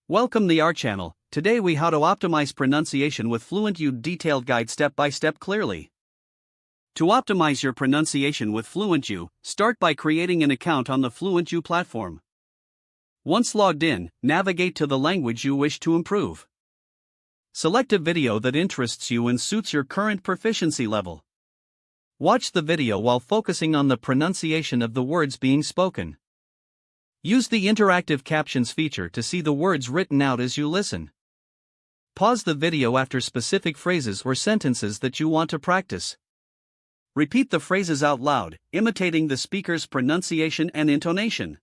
Welcome to our channel. Today we how to optimize pronunciation with FluentU detailed guide step by step clearly. To optimize your pronunciation with FluentU, start by creating an account on the FluentU platform. Once logged in, navigate to the language you wish to improve. Select a video that interests you and suits your current proficiency level. Watch the video while focusing on the pronunciation of the words being spoken. Use the interactive captions feature to see the words written out as you listen. Pause the video after specific phrases or sentences that you want to practice. Repeat the phrases out loud, imitating the speaker's pronunciation and intonation.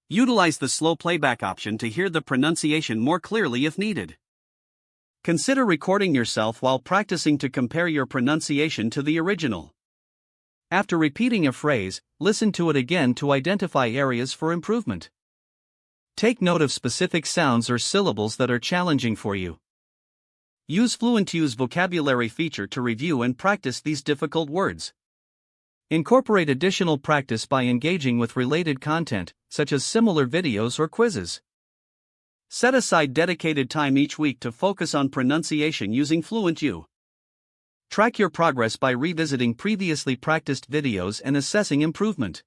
Utilize the slow playback option to hear the pronunciation more clearly if needed. Consider recording yourself while practicing to compare your pronunciation to the original. After repeating a phrase, listen to it again to identify areas for improvement. Take note of specific sounds or syllables that are challenging for you. Use FluentU's vocabulary feature to review and practice these difficult words. Incorporate additional practice by engaging with related content, such as similar videos or quizzes. Set aside dedicated time each week to focus on pronunciation using FluentU. Track your progress by revisiting previously practiced videos and assessing improvement.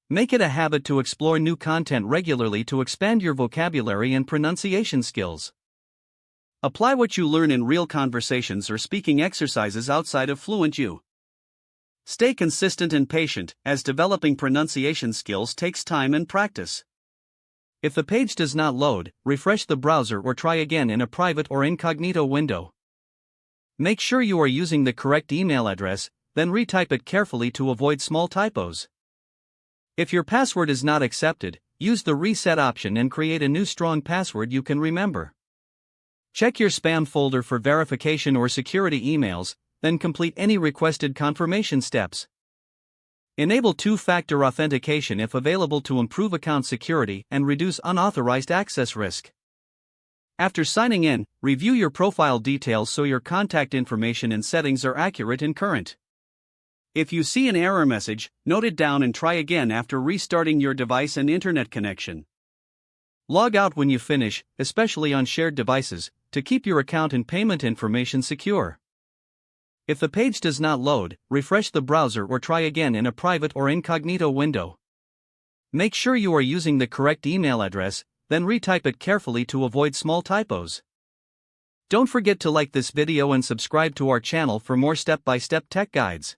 Make it a habit to explore new content regularly to expand your vocabulary and pronunciation skills. Apply what you learn in real conversations or speaking exercises outside of FluentU. Stay consistent and patient, as developing pronunciation skills takes time and practice. If the page does not load, refresh the browser or try again in a private or incognito window. Make sure you are using the correct email address, then retype it carefully to avoid small typos. If your password is not accepted, use the reset option and create a new strong password you can remember. Check your spam folder for verification or security emails, then complete any requested confirmation steps. Enable two-factor authentication if available to improve account security and reduce unauthorized access risk. After signing in, review your profile details so your contact information and settings are accurate and current. If you see an error message, note it down and try again after restarting your device and internet connection. Log out when you finish, especially on shared devices, to keep your account and payment information secure. If the page does not load, refresh the browser or try again in a private or incognito window. Make sure you are using the correct email address, then retype it carefully to avoid small typos. Don't forget to like this video and subscribe to our channel for more step-by-step tech guides.